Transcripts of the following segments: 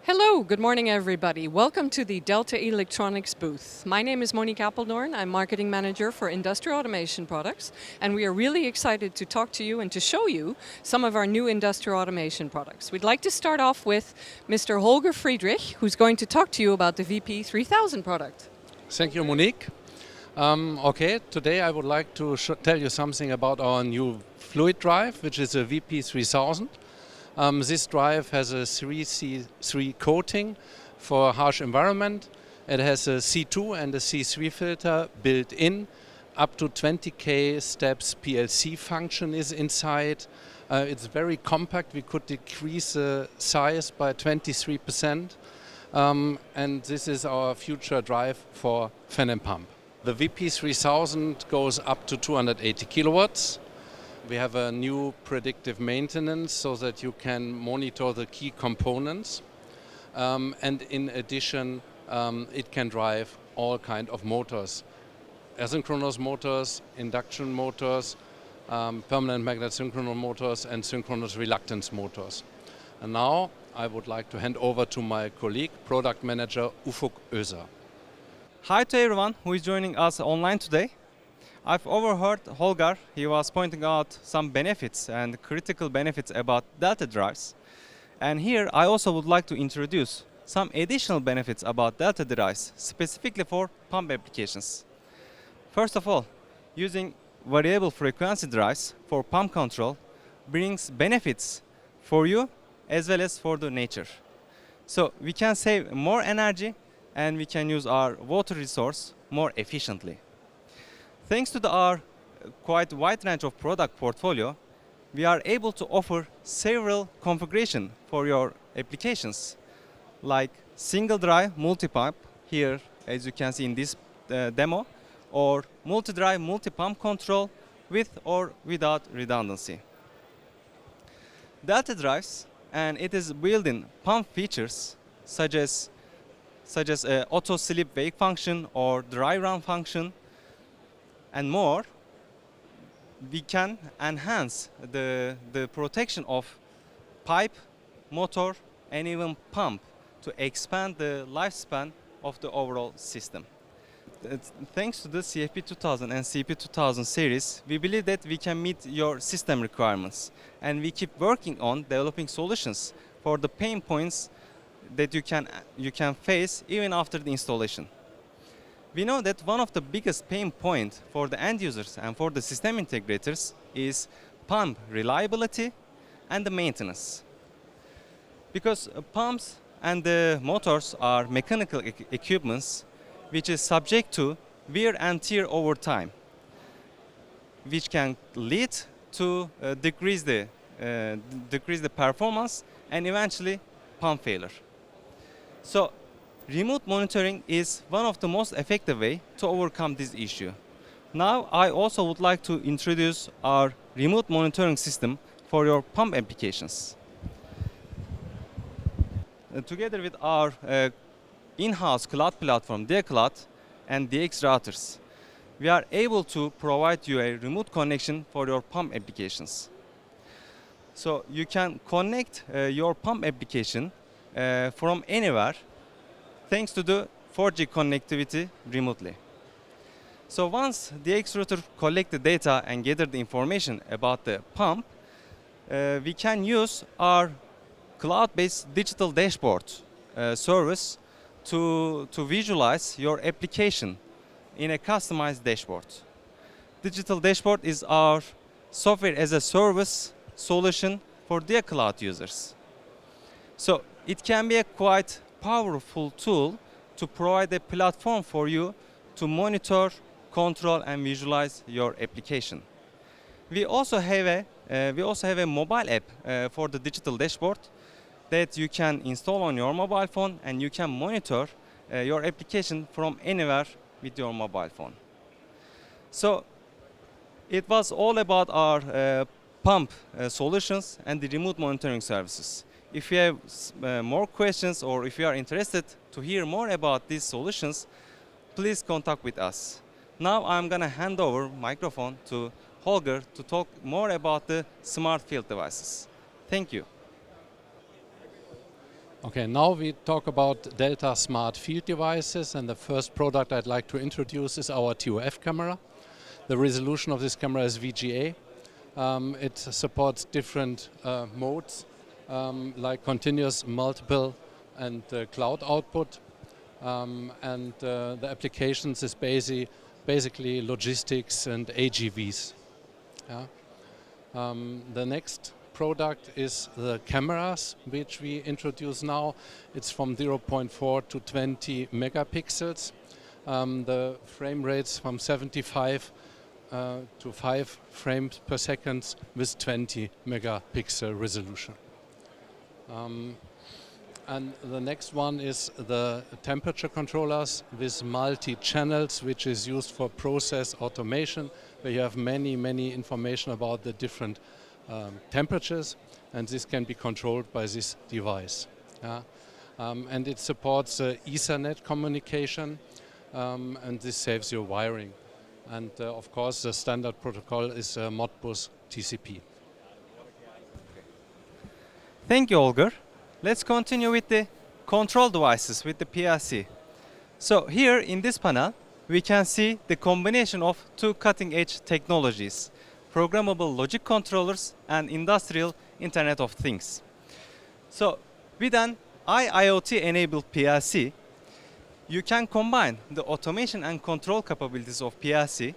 Hello, good morning everybody. Welcome to the Delta Electronics booth. My name is Monique Apeldoorn. I'm Marketing Manager for Industrial Automation Products, and we are really excited to talk to you and to show you some of our new industrial automation products. We'd like to start off with Mr. Holger Friedrich, who's going to talk to you about the VP3000 product. Thank you, Monique. Today I would like to tell you something about our new fluid drive, which is a VP3000. This drive has a 3C3 coating for a harsh environment. It has a C2 and a C3 filter built in. Up to 20K steps PLC function is inside. It's very compact. We could decrease the size by 23%. And this is our future drive for fan and pump. The VP3000 goes up to 280 kilowatts. We have a new predictive maintenance so that you can monitor the key components. And in addition, it can drive all kinds of motors. Asynchronous motors, induction motors, permanent magnet synchronous motors and synchronous reluctance motors. And now I would like to hand over to my colleague, Product Manager Ufuk Özer. Hi to everyone who is joining us online today. I've overheard Holger. He was pointing out some benefits and critical benefits about Delta drives. And here I also would like to introduce some additional benefits about Delta drives, specifically for pump applications. First of all, using variable frequency drives for pump control brings benefits for you as well as for the nature. So we can save more energy and we can use our water resource more efficiently. Thanks to our quite wide range of product portfolio, we are able to offer several configurations for your applications, like single drive multi-pump, here as you can see in this demo, or multi-drive multi-pump control with or without redundancy. Delta drives, and it is built-in pump features such as auto slip wake function or dry run function, and more. We can enhance the protection of pipe, motor, and even pump to expand the lifespan of the overall system. Thanks to the CFP2000 and CP2000 series, we believe that we can meet your system requirements, and we keep working on developing solutions for the pain points that you can face even after the installation. We know that one of the biggest pain points for the end users and for the system integrators is pump reliability and the maintenance. Because pumps and the motors are mechanical equipments which is subject to wear and tear over time, which can lead to decrease the performance and eventually pump failure. So remote monitoring is one of the most effective ways to overcome this issue. Now I also would like to introduce our remote monitoring system for your pump applications. Together with our in-house cloud platform, DiaCloud and DX routers, we are able to provide you a remote connection for your pump applications. So you can connect your pump application from anywhere thanks to the 4G connectivity remotely. So once the DX router collects the data and gather the information about the pump, we can use our cloud-based digital dashboard service to visualize your application in a customized dashboard. Digital dashboard is our software as a service solution for their cloud users. So it can be a quite powerful tool to provide a platform for you to monitor, control and visualize your application. We also have a mobile app for the digital dashboard that you can install on your mobile phone, and you can monitor your application from anywhere with your mobile phone. So it was all about our pump solutions and the remote monitoring services. If you have more questions or if you are interested to hear more about these solutions, please contact with us. Now I'm going to hand over microphone to Holger to talk more about the smart field devices. Thank you. Okay, now we talk about Delta Smart Field Devices, and the first product I'd like to introduce is our TOF camera. The resolution of this camera is VGA. It supports different modes like continuous, multiple, and cloud output. The applications is basically logistics and AGVs. Yeah. The next product is the cameras, which we introduce now. It's from 0.4 to 20 megapixels. The frame rates from 75 to 5 frames per second with 20 megapixel resolution. And the next one is the temperature controllers with multi-channels, which is used for process automation, where you have many information about the different temperatures, and this can be controlled by this device. Yeah? And it supports Ethernet communication, and this saves your wiring. And of course, the standard protocol is Modbus TCP. Thank you, Olger. Let's continue with the control devices with the PLC. So here in this panel, we can see the combination of two cutting-edge technologies, programmable logic controllers and industrial Internet of Things. So with an IoT-enabled PLC, you can combine the automation and control capabilities of PLC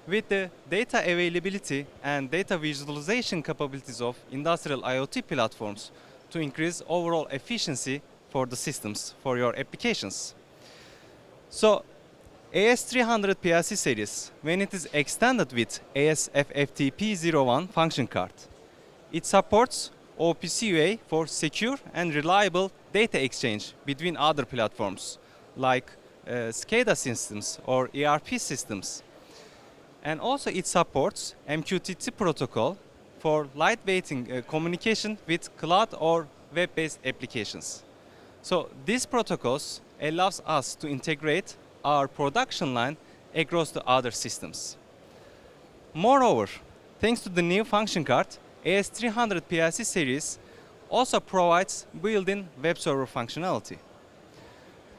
with the data availability and data visualization capabilities of industrial IoT platforms to increase overall efficiency for the systems, for your applications. So AS300 PLC series, when it is extended with ASFFTP01 function card, it supports OPC UA for secure and reliable data exchange between other platforms like SCADA systems or ERP systems. And also it supports MQTT protocol for lightweighting communication with cloud or web-based applications. So these protocols allows us to integrate our production line across the other systems. Moreover, thanks to the new function card, AS300 PLC series also provides built-in web server functionality.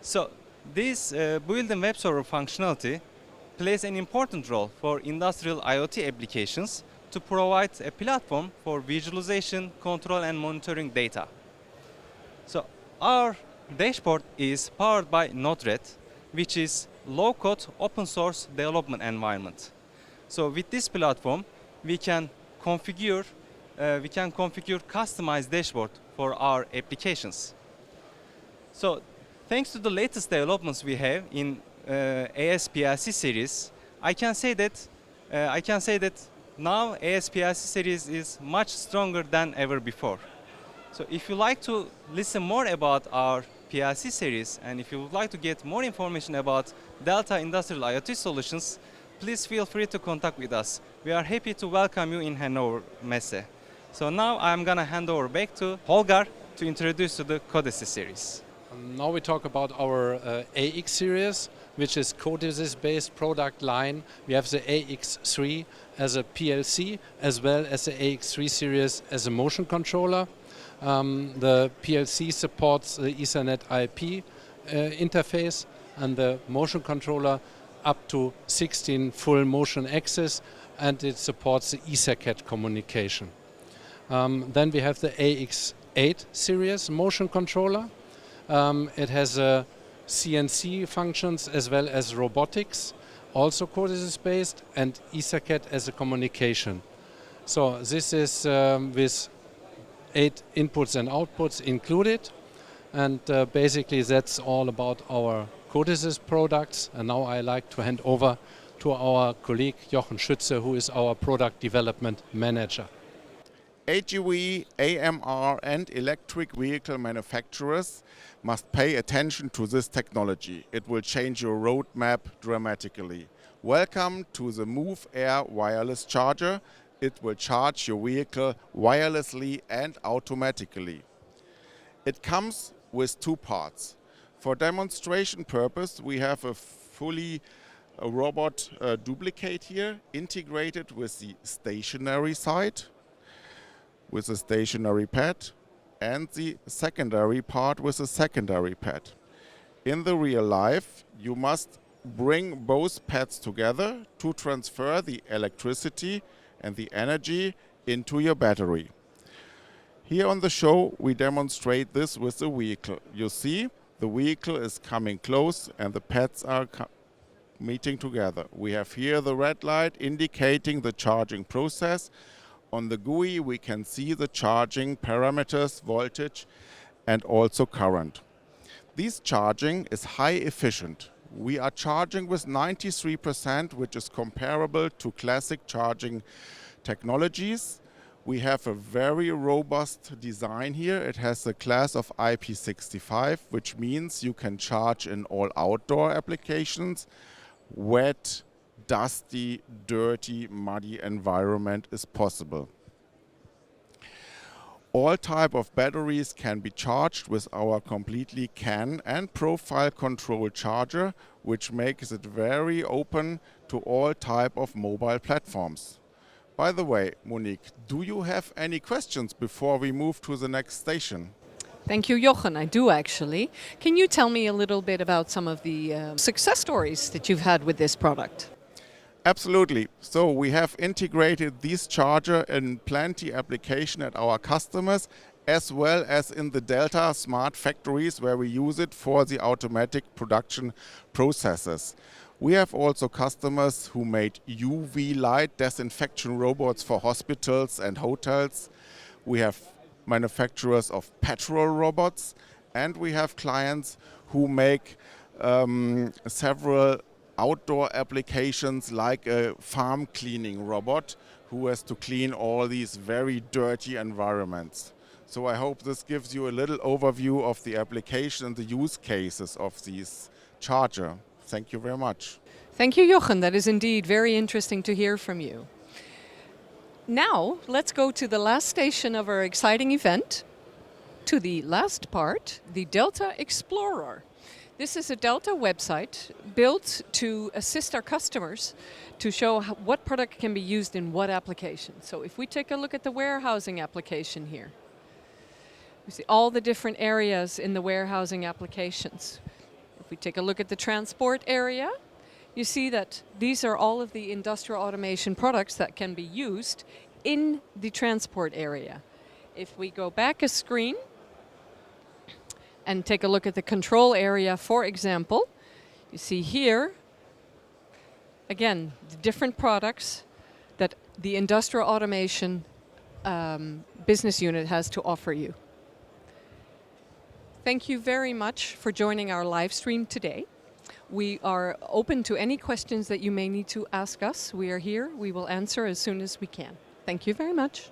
So this built-in web server functionality plays an important role for industrial IoT applications to provide a platform for visualization, control, and monitoring data. So our dashboard is powered by Node-RED, which is low-code open source development environment. So with this platform, we can configure customized dashboard for our applications. So thanks to the latest developments we have in ASPLC series, I can say that now ASPLC series is much stronger than ever before. So if you like to listen more about our PLC series and if you would like to get more information about Delta Industrial IoT Solutions, please feel free to contact with us. We are happy to welcome you in Hannover Messe. So now I'm going to hand over back to Holger to introduce to the Codices series. Now we talk about our AX series, which is Codices-based product line. We have the AX3 as a PLC, as well as the AX3 series as a motion controller. The PLC supports the Ethernet IP interface, and the motion controller up to 16 full motion access, and it supports the EtherCAT communication. Then we have the AX8 series motion controller. It has CNC functions as well as robotics, also Codices based, and EtherCAT as a communication. So this is with 8 inputs and outputs included, and basically that's all about our Codices products. And now I like to hand over to our colleague Jochen Schütze, who is our product development manager. AGV, AMR and electric vehicle manufacturers must pay attention to this technology. It will change your roadmap dramatically. Welcome to the Move Air wireless charger. It will charge your vehicle wirelessly and automatically. It comes with 2 parts. For demonstration purpose, we have a fully robot duplicate here, integrated with the stationary side, with a stationary pad, and the secondary part with a secondary pad. In the real life, you must bring both pads together to transfer the electricity and the energy into your battery. Here on the show, we demonstrate this with the vehicle. You see, the vehicle is coming close and the pads are meeting together. We have here the red light indicating the charging process. On the GUI, we can see the charging parameters, voltage, and also current. This charging is high efficient. We are charging with 93%, which is comparable to classic charging technologies. We have a very robust design here. It has a class of IP65, which means you can charge in all outdoor applications. Wet, dusty, dirty, muddy environment is possible. All type of batteries can be charged with our completely CAN and profile control charger, which makes it very open to all type of mobile platforms. By the way, Monique, do you have any questions before we move to the next station? Thank you, Jochen. I do actually. Can you tell me a little bit about some of the success stories that you've had with this product? Absolutely. So we have integrated this charger in plenty application at our customers, as well as in the Delta smart factories where we use it for the automatic production processes. We have also customers who made UV light disinfection robots for hospitals and hotels. We have manufacturers of petrol robots, and we have clients who make several outdoor applications like a farm cleaning robot who has to clean all these very dirty environments. So I hope this gives you a little overview of the application and the use cases of this charger. Thank you very much. Thank you, Jochen. That is indeed very interesting to hear from you. Now, let's go to the last station of our exciting event, to the last part, the Delta Explorer. This is a Delta website built to assist our customers to show what product can be used in what application. So if we take a look at the warehousing application here, we see all the different areas in the warehousing applications. If we take a look at the transport area, you see that these are all of the industrial automation products that can be used in the transport area. If we go back a screen and take a look at the control area, for example, you see here, again, the different products that the industrial automation business unit has to offer you. Thank you very much for joining our live stream today. We are open to any questions that you may need to ask us. We are here. We will answer as soon as we can. Thank you very much.